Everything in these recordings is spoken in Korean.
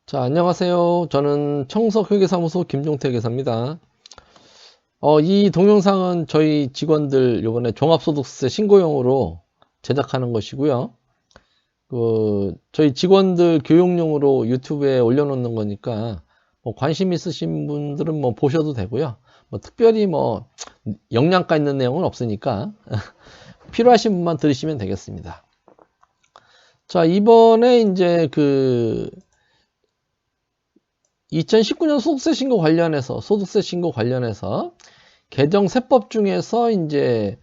자, 안녕하세요. 저는 청석회계사무소 김종태 계사입니다. 이 동영상은 저희 직원들 요번에 종합소득세 신고용으로 제작하는 것이고요. 저희 직원들 교육용으로 유튜브에 올려놓는 거니까 관심 있으신 분들은 보셔도 되고요. 특별히 영양가 있는 내용은 없으니까 필요하신 분만 들으시면 되겠습니다. 자, 이번에 이제 2019년 소득세 신고 관련해서 개정 세법 중에서 이제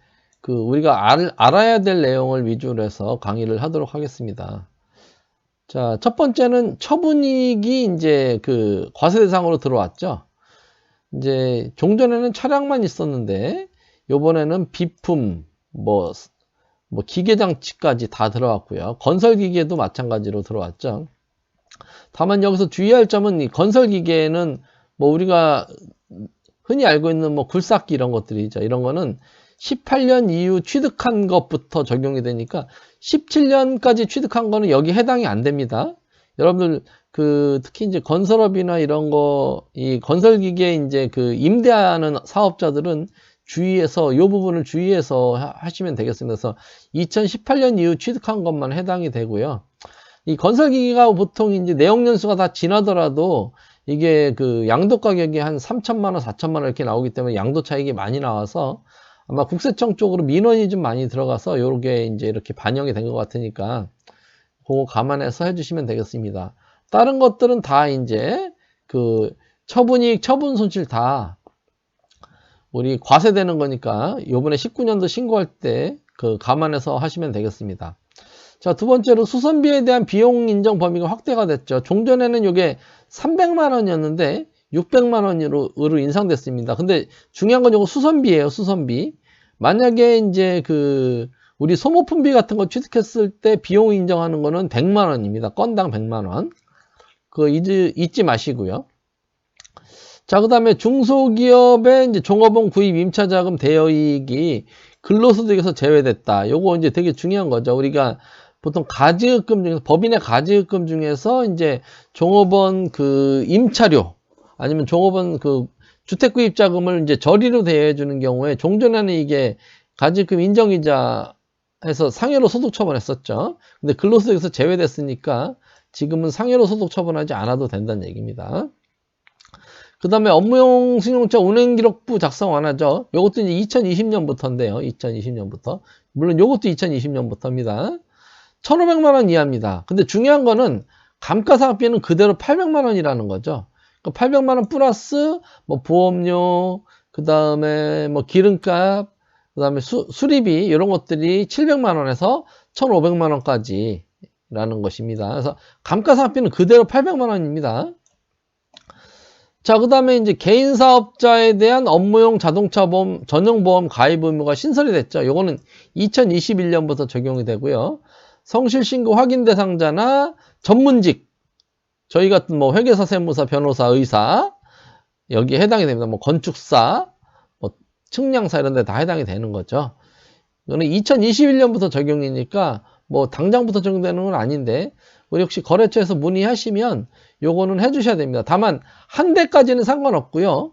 우리가 알아야 될 내용을 위주로 해서 강의를 하도록 하겠습니다. 자, 첫 번째는 처분이익이 이제 과세 대상으로 들어왔죠. 이제 종전에는 차량만 있었는데 요번에는 비품, 기계장치까지 다 들어왔고요. 건설기계도 마찬가지로 들어왔죠. 다만 여기서 주의할 점은 이 건설기계는 우리가 흔히 알고 있는 굴삭기 이런 것들이죠. 이런 거는 18년 이후 취득한 것부터 적용이 되니까 17년까지 취득한 거는 여기 해당이 안 됩니다. 여러분들 특히 이제 건설업이나 이런 이 건설기계 이제 임대하는 사업자들은 주의해서 이 부분을 주의해서 하시면 되겠습니다. 그래서 2018년 이후 취득한 것만 해당이 되고요. 이 건설기기가 보통 이제 내역연수가 다 지나더라도 이게 양도 가격이 한 3천만원, 4천만원 이렇게 나오기 때문에 양도 차익이 많이 나와서 아마 국세청 쪽으로 민원이 좀 많이 들어가서 요게 이제 이렇게 반영이 된 것 같으니까 그거 감안해서 해주시면 되겠습니다. 다른 것들은 다 이제 처분이익, 처분손실 다 우리 과세되는 거니까 요번에 19년도 신고할 때 감안해서 하시면 되겠습니다. 자, 두 번째로 수선비에 대한 비용 인정 범위가 확대가 됐죠. 종전에는 이게 300만 원이었는데 600만 원으로 인상됐습니다. 근데 중요한 건 이거 수선비예요, 수선비. 만약에 이제 우리 소모품비 같은 거 취득했을 때 비용 인정하는 거는 100만 원입니다. 건당 100만 원. 잊지 마시고요. 자, 그 다음에 중소기업의 이제 종업원 구입 임차자금 대여이익이 근로소득에서 제외됐다. 요거 이제 되게 중요한 거죠. 우리가 보통 가지급금 중에서, 법인의 가지급금 중에서 이제 종업원 임차료, 아니면 종업원 주택구입자금을 이제 저리로 대여해주는 경우에 종전에는 이게 가지급금 인정이자 해서 상여로 소득 처분했었죠. 근데 근로소득에서 제외됐으니까 지금은 상여로 소득 처분하지 않아도 된다는 얘기입니다. 그 다음에 업무용 승용차 운행기록부 작성 완화죠. 요것도 이제 2020년부터인데요. 2020년부터. 물론 요것도 2020년부터입니다. 1,500만원 이하입니다. 근데 중요한 거는 감가상각비는 그대로 800만원이라는 거죠. 800만원 플러스 보험료, 그 다음에 기름값, 그 다음에 수리비 이런 것들이 700만원에서 1,500만원까지 라는 것입니다. 그래서 감가상각비는 그대로 800만원입니다. 자, 그 다음에 이제 개인사업자에 대한 업무용 자동차보험 전용보험 가입 의무가 신설이 됐죠. 요거는 2021년부터 적용이 되고요. 성실신고 확인 대상자나 전문직, 저희 같은 회계사, 세무사, 변호사, 의사 여기에 해당이 됩니다. 건축사, 측량사 이런 데 다 해당이 되는 거죠. 이거는 2021년부터 적용이니까 당장부터 적용되는 건 아닌데 우리 혹시 거래처에서 문의하시면 요거는 해주셔야 됩니다. 다만 한 대까지는 상관없고요.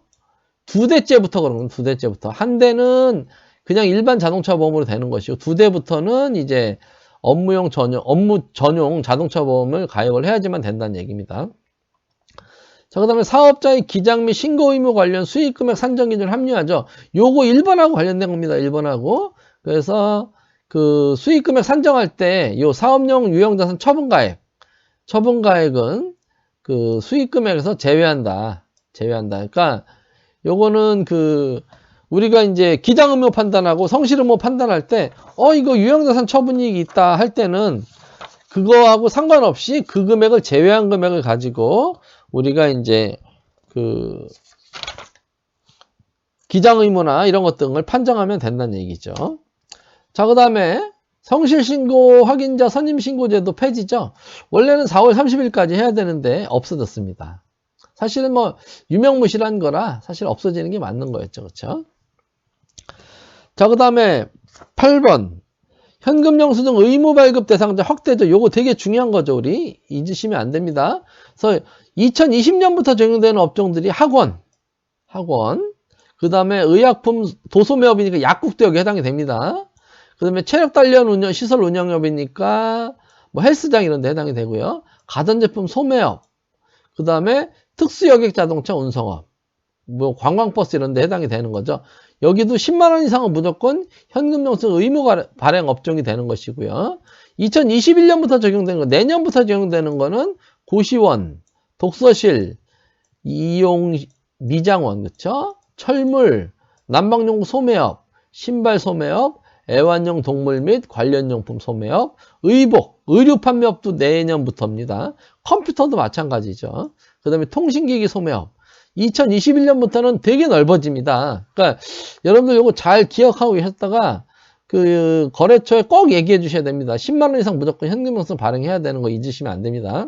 두 대째부터 그러면 두 대째부터 한 대는 그냥 일반 자동차 보험으로 되는 것이고 두 대부터는 이제 업무 전용 자동차 보험을 가입을 해야지만 된다는 얘기입니다. 자, 그 다음에 사업자의 기장 및 신고 의무 관련 수익금액 산정 기준 합리화죠. 요거 1번하고 관련된 겁니다. 1번하고. 그래서 수익금액 산정할 때 요 사업용 유형자산 처분가액은 수익금액에서 제외한다. 그러니까 요거는 우리가 이제 기장 의무 판단하고 성실 의무 판단할 때 이거 유형자산 처분이익이 있다 할 때는 그거하고 상관없이 그 금액을 제외한 금액을 가지고 우리가 이제 기장 의무나 이런 것 등을 판정하면 된다는 얘기죠. 자, 그 다음에 성실신고 확인자 선임신고제도 폐지죠. 원래는 4월 30일까지 해야 되는데 없어졌습니다. 사실은 유명무실한 거라 사실 없어지는 게 맞는 거였죠. 그렇죠? 자, 그 다음에 8번 현금 영수증 의무 발급 대상자 확대죠. 요거 되게 중요한 거죠. 우리 잊으시면 안 됩니다. 그래서 2020년부터 적용되는 업종들이 학원, 그 다음에 의약품 도소매업이니까 약국도 여기 해당이 됩니다. 그 다음에 체력단련 운영, 시설 운영업이니까 뭐 헬스장 이런 데 해당이 되고요. 가전제품 소매업, 그 다음에 특수여객 자동차 운송업, 뭐 관광버스 이런 데 해당이 되는 거죠. 여기도 10만원 이상은 무조건 현금 영수증 의무 발행 업종이 되는 것이고요. 2021년부터 적용되는 거, 내년부터 적용되는 거는 고시원, 독서실, 이용 미장원, 그쵸? 철물, 난방용 소매업, 신발 소매업, 애완용 동물 및 관련용품 소매업, 의복, 의류 판매업도 내년부터입니다. 컴퓨터도 마찬가지죠. 그 다음에 통신기기 소매업. 2021년부터는 되게 넓어집니다. 그러니까 여러분들 이거 잘 기억하고 계셨다가 그 거래처에 꼭 얘기해 주셔야 됩니다. 10만원 이상 무조건 현금영수증 발행해야 되는 거 잊으시면 안 됩니다.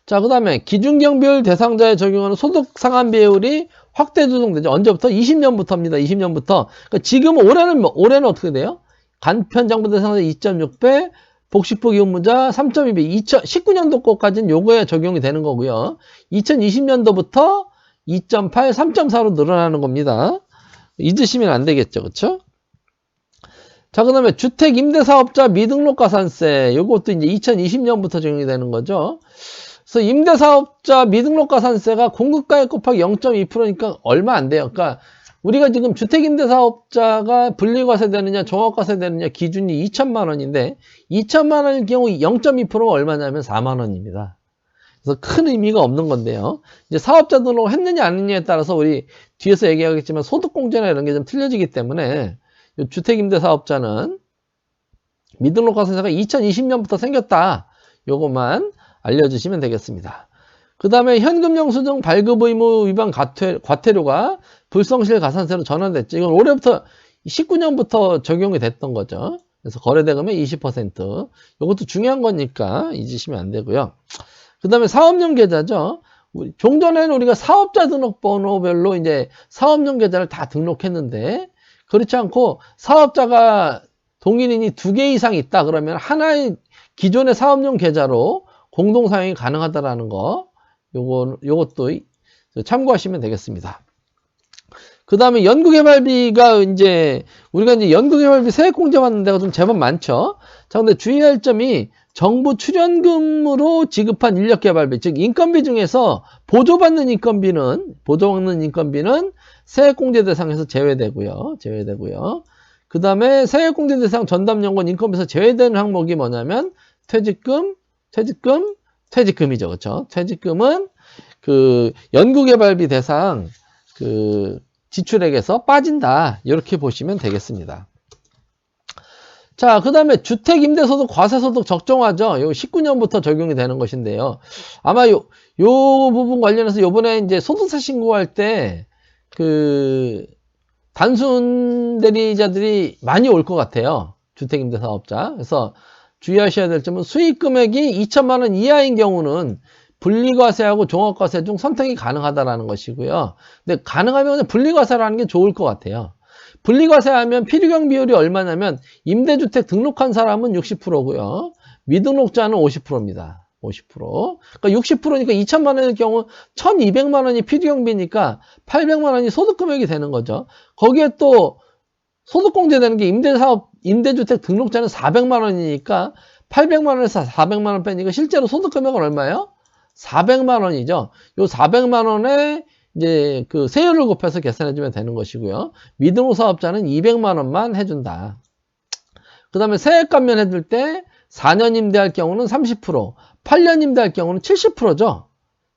자, 그 다음에 기준경비율 대상자에 적용하는 소득 상한 비율이 확대 조정되죠. 언제부터? 20년부터입니다. 20년부터. 그러니까 지금 올해는 어떻게 돼요? 간편장부 대상자 2.6배, 복식부 기본문자 3.2배. 2019년도 거까지는 요거에 적용이 되는 거고요. 2020년도부터 2.8, 3.4로 늘어나는 겁니다. 잊으시면 안 되겠죠. 그쵸? 자, 그 다음에 주택임대사업자 미등록가산세. 요것도 이제 2020년부터 적용이 되는 거죠. 그래서 임대사업자 미등록가산세가 공급가액 곱하기 0.2%니까 얼마 안 돼요. 그러니까 우리가 지금 주택임대사업자가 분리과세 되느냐 종합과세 되느냐 기준이 2천만 원인데 2천만 원일 경우 0.2%가 얼마냐면 4만 원입니다. 그래서 큰 의미가 없는 건데요. 이제 사업자 등록을 했느냐 안 했느냐에 따라서 우리 뒤에서 얘기하겠지만 소득공제나 이런 게 좀 틀려지기 때문에 주택임대사업자는 미등록과세가 2020년부터 생겼다. 요것만 알려주시면 되겠습니다. 그 다음에 현금영수증 발급 의무 위반 과태료가 불성실 가산세로 전환됐죠. 이건 올해부터 19년부터 적용이 됐던 거죠. 그래서 거래대금의 20%. 이것도 중요한 거니까 잊으시면 안 되고요. 그 다음에 사업용 계좌죠. 종전에는 우리가 사업자 등록번호별로 이제 사업용 계좌를 다 등록했는데 그렇지 않고 사업자가 동일인이 2개 이상 있다 그러면 하나의 기존의 사업용 계좌로 공동 사용이 가능하다라는 거, 요것도 참고하시면 되겠습니다. 그 다음에 연구개발비가 우리가 이제 연구개발비 세액공제 받는 데가 좀 제법 많죠. 자, 근데 주의할 점이 정부 출연금으로 지급한 인력개발비, 즉 인건비 중에서 보조받는 인건비는 세액공제 대상에서 제외되고요. 그 다음에 세액공제 대상 전담연구원 인건비에서 제외되는 항목이 뭐냐면 퇴직금이죠. 그렇죠? 퇴직금은 그 연구개발비 대상 그 지출액에서 빠진다. 이렇게 보시면 되겠습니다. 자, 그 다음에 주택임대소득 과세소득 적정화죠. 요 19년부터 적용이 되는 것인데요. 아마 요 부분 관련해서 요번에 이제 소득세 신고할 때 그 단순 대리자들이 많이 올 것 같아요. 주택임대사업자. 그래서 주의하셔야 될 점은 수익 금액이 2천만 원 이하인 경우는 분리과세하고 종합과세 중 선택이 가능하다라는 것이고요. 근데 가능하면 그냥 분리과세라는 게 좋을 것 같아요. 분리과세하면 필요경 비율이 얼마냐면 임대주택 등록한 사람은 60%고요. 미등록자는 50%입니다. 50%. 그러니까 60%니까 2천만 원의 경우 1,200만 원이 필요경비니까 800만 원이 소득금액이 되는 거죠. 거기에 또 소득공제되는 게 임대주택 등록자는 400만 원이니까 800만 원에서 400만 원 빼니까 실제로 소득금액은 얼마예요? 400만 원이죠. 요 400만 원에 이제 그 세율을 곱해서 계산해주면 되는 것이고요. 미등록 사업자는 200만 원만 해준다. 그 다음에 세액 감면해줄 때 4년 임대할 경우는 30%, 8년 임대할 경우는 70%죠.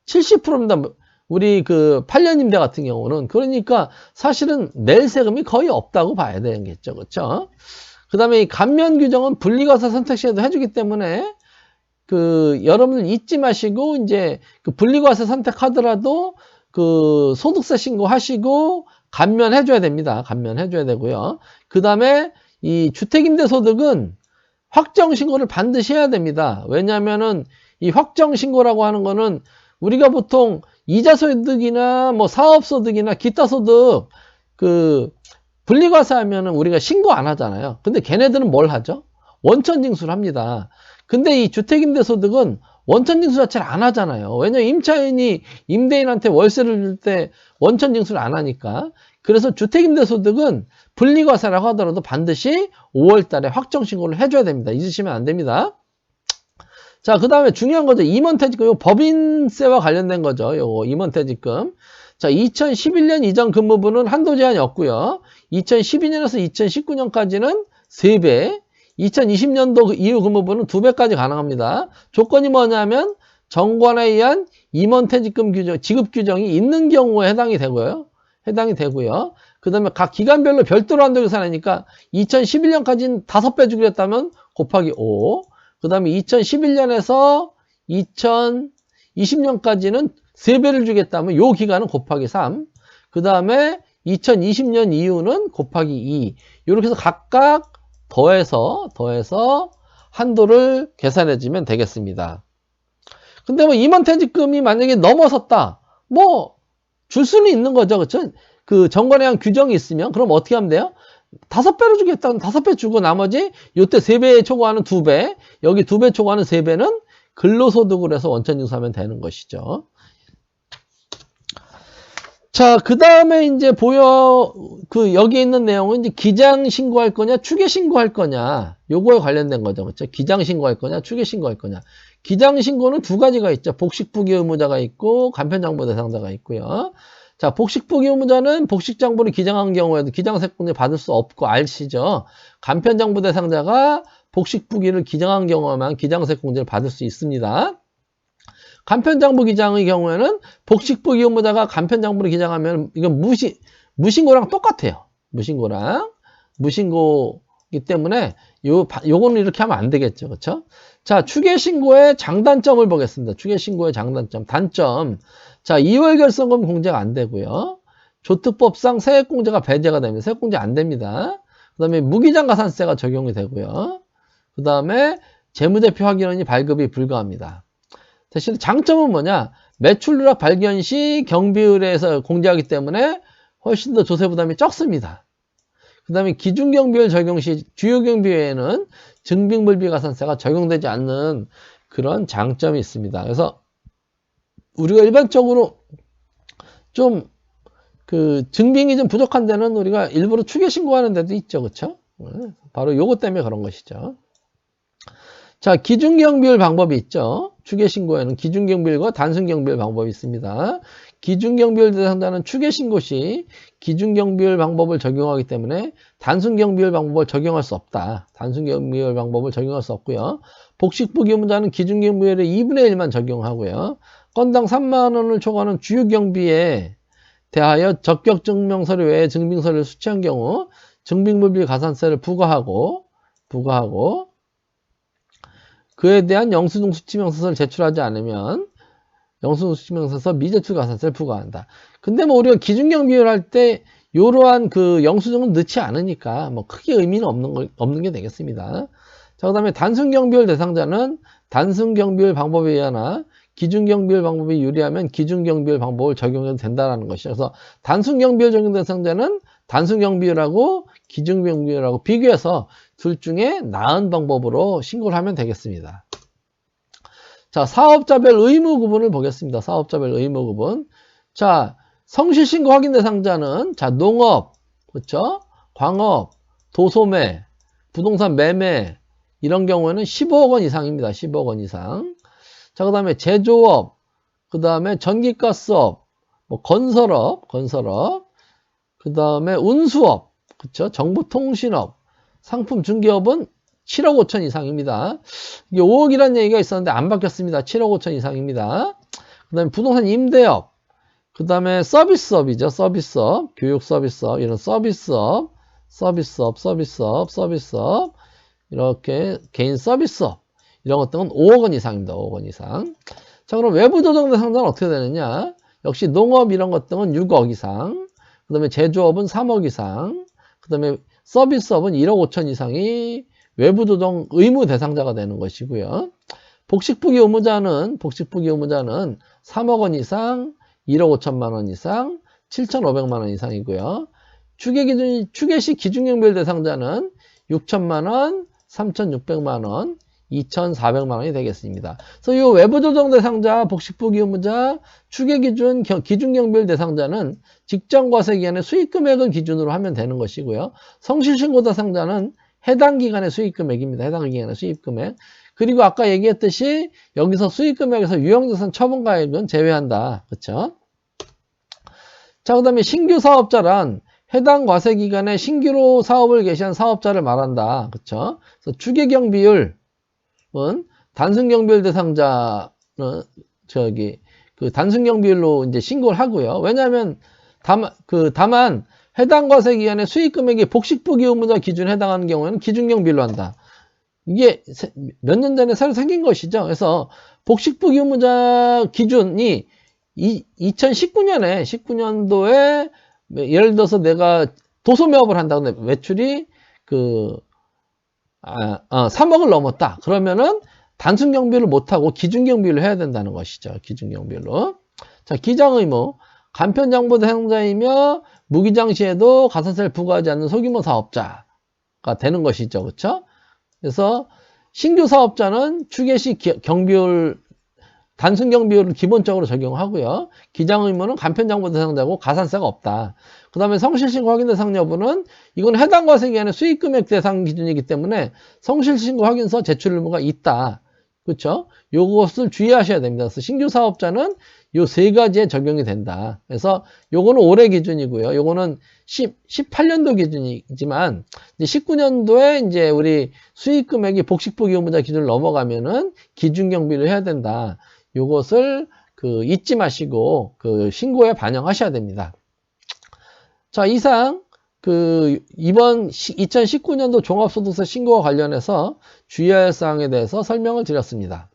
70%입니다. 우리 그 8년 임대 같은 경우는. 그러니까 사실은 낼 세금이 거의 없다고 봐야 되겠죠. 그렇죠? 그 다음에 이 감면 규정은 분리과세 선택시에도 해주기 때문에 그 여러분들 잊지 마시고 이제 그 분리과세 선택하더라도 그 소득세 신고하시고 감면해줘야 됩니다. 감면해줘야 되고요. 그 다음에 이 주택임대소득은 확정신고를 반드시 해야 됩니다. 왜냐하면은 이 확정신고라고 하는 거는 우리가 보통 이자소득이나 뭐 사업소득이나 기타 소득 그 분리과세 하면은 우리가 신고 안 하잖아요. 근데 걔네들은 뭘 하죠? 원천징수를 합니다. 근데 이 주택임대소득은 원천징수 자체를 안 하잖아요. 왜냐면 임차인이 임대인한테 월세를 줄 때 원천징수를 안 하니까. 그래서 주택임대소득은 분리과세라고 하더라도 반드시 5월 달에 확정신고를 해줘야 됩니다. 잊으시면 안 됩니다. 자, 그 다음에 중요한 거죠. 임원퇴직금, 요 법인세와 관련된 거죠. 요거 임원퇴직금. 자, 2011년 이전 근무분은 한도 제한이 없고요. 2012년에서 2019년까지는 3배, 2020년도 이후 근무분은 2배까지 가능합니다. 조건이 뭐냐면 정관에 의한 임원퇴직금 규정, 지급 규정이 있는 경우에 해당이 되고요. 그 다음에 각 기간별로 별도로 한도 계산하니까 2011년까지는 5배 주기로 했다면 곱하기 5. 그 다음에 2011년에서 2020년까지는 3배를 주겠다면 요 기간은 곱하기 3. 그 다음에 2020년 이후는 곱하기 2. 이렇게 해서 각각 더해서 한도를 계산해주면 되겠습니다. 근데 뭐 임원퇴직금이 만약에 넘어섰다. 뭐 줄 수는 있는 거죠. 그렇죠? 그 정관에 의한 규정이 있으면 그럼 어떻게 하면 돼요? 5배로 주겠다면 5배 주고 나머지 요때 3배에 초과하는 2배, 여기 2배 초과하는 3배는 근로소득으로 해서 원천징수하면 되는 것이죠. 자, 그 다음에 이제 여기 있는 내용은 이제 기장 신고할 거냐, 추계 신고할 거냐, 요거에 관련된 거죠. 그렇죠? 기장 신고할 거냐, 추계 신고할 거냐. 기장 신고는 2가지가 있죠. 복식부기 의무자가 있고, 간편장부 대상자가 있고요. 자, 복식부기 의무자는 복식장부를 기장한 경우에도 기장세공제 받을 수 없고, 아시죠? 간편장부 대상자가 복식부기를 기장한 경우에만 기장세공제를 받을 수 있습니다. 간편장부 기장의 경우에는 복식부기 의무자가 간편장부를 기장하면 이건 무신고랑 똑같아요. 무신고이기 때문에 요거는 이렇게 하면 안 되겠죠. 그렇죠? 자, 추계신고의 장단점을 보겠습니다. 추계신고의 장단점. 단점. 자, 2월 결성금 공제가 안 되고요. 조특법상 세액공제가 배제가 됩니다. 세액공제 안 됩니다. 그 다음에 무기장가산세가 적용이 되고요. 그 다음에 재무제표 확인원이 발급이 불가합니다. 대신 장점은 뭐냐? 매출 누락 발견 시 경비율에서 공제하기 때문에 훨씬 더 조세 부담이 적습니다. 그 다음에 기준경비율 적용 시 주요 경비 외에는 증빙물비가산세가 적용되지 않는 그런 장점이 있습니다. 그래서 우리가 일반적으로 좀 증빙이 좀 부족한 데는 우리가 일부러 추계 신고하는 데도 있죠. 그렇죠? 바로 요것 때문에 그런 것이죠. 자, 기준경비율 방법이 있죠. 추계신고에는 기준경비율과 단순경비율 방법이 있습니다. 기준경비율 대상자는 추계신고 시 기준경비율 방법을 적용하기 때문에 단순경비율 방법을 적용할 수 없다. 단순경비율 방법을 적용할 수 없고요. 복식부기 의무자는 기준경비율의 2분의 1만 적용하고요. 건당 3만 원을 초과하는 주요경비에 대하여 적격증명서류 외에 증빙서류를 수취한 경우 증빙물비 가산세를 부과하고 그에 대한 영수증 수치명세서를 제출하지 않으면 영수증 수치명세서 미제출 가산세를 부과한다. 근데 뭐 우리가 기준경비율 할 때 이러한 영수증은 넣지 않으니까 뭐 크게 의미는 없는 게 되겠습니다. 자, 그 다음에 단순경비율 대상자는 단순경비율 방법에 의하나 기준경비율 방법이 유리하면 기준경비율 방법을 적용해도 된다는 것이죠. 그래서 단순경비율 적용 대상자는 단순경비율하고 기준경비율하고 비교해서 둘 중에 나은 방법으로 신고를 하면 되겠습니다. 자, 사업자별 의무 구분을 보겠습니다. 사업자별 의무 구분. 자, 성실신고 확인 대상자는 농업, 그렇죠? 광업, 도소매, 부동산 매매 이런 경우에는 15억 원 이상입니다. 15억 원 이상. 자, 그 다음에 제조업, 그 다음에 전기가스업, 건설업, 그 다음에 운수업, 그쵸? 정보통신업, 상품 중개업은 7억 5천 이상입니다. 이게 5억이라는 얘기가 있었는데 안 바뀌었습니다. 7억 5천 이상입니다. 그 다음에 부동산 임대업, 그 다음에 서비스업이죠. 서비스업, 교육 서비스업, 이런 서비스업, 이렇게 개인 서비스업, 이런 것들은 5억 원 이상입니다. 5억 원 이상. 자, 그럼 외부 조정 대상자는 어떻게 되느냐? 역시 농업 이런 것들은 6억 이상, 그 다음에 제조업은 3억 이상, 그 다음에 서비스업은 1억 5천 이상이 외부 조정 의무 대상자가 되는 것이고요. 복식부기 의무자는 3억 원 이상, 1억 5천만 원 이상, 7,500만 원 이상이고요. 추계시 기준경비율 대상자는 6천만 원, 3,600만 원, 2,400만 원이 되겠습니다. 그래서 이 외부 조정 대상자, 복식부 기준무자, 추계 기준, 기준 경비율 대상자는 직전 과세 기간의 수익 금액을 기준으로 하면 되는 것이고요. 성실 신고 대상자는 해당 기간의 수익 금액입니다. 해당 기간의 수익 금액. 그리고 아까 얘기했듯이 여기서 수익 금액에서 유형자산 처분가액은 제외한다. 그렇죠? 자, 그다음에 신규 사업자란 해당 과세 기간에 신규로 사업을 개시한 사업자를 말한다. 그렇죠? 그래서 추계 경비율 단순 경비율 대상자는 단순 경비율로 이제 신고를 하고요. 왜냐하면 다만 해당 과세 기간의 수익 금액이 복식부 기준무자 기준에 해당하는 경우에는 기준 경비율로 한다. 이게 몇 년 전에 새로 생긴 것이죠. 그래서 복식부 기준무자 기준이 19년도에 예를 들어서 내가 도소매업을 한다. 근데 매출이 3억을 넘었다. 그러면은 단순 경비를 못하고 기준 경비를 해야 된다는 것이죠. 기준 경비로. 자, 기장 의무. 간편 장부 대상자이며 무기장 시에도 가산세를 부과하지 않는 소규모 사업자가 되는 것이죠. 그렇죠? 그래서 신규 사업자는 추계 시 경비율 단순 경비율을 기본적으로 적용하고요. 기장 의무는 간편 장부 대상자고 가산세가 없다. 그 다음에 성실신고 확인 대상 여부는 이건 해당 과세 기간의 수익 금액 대상 기준이기 때문에 성실신고 확인서 제출 의무가 있다. 그렇죠? 요것을 주의하셔야 됩니다. 그래서 신규 사업자는 요 세 가지에 적용이 된다. 그래서 요거는 올해 기준이고요. 요거는 18년도 기준이지만 이제 19년도에 이제 우리 수익 금액이 복식부 기준무자 기준을 넘어가면은 기준 경비를 해야 된다. 요것을 잊지 마시고 신고에 반영하셔야 됩니다. 자, 이상 이번 2019년도 종합소득세 신고와 관련해서 주의할 사항에 대해서 설명을 드렸습니다.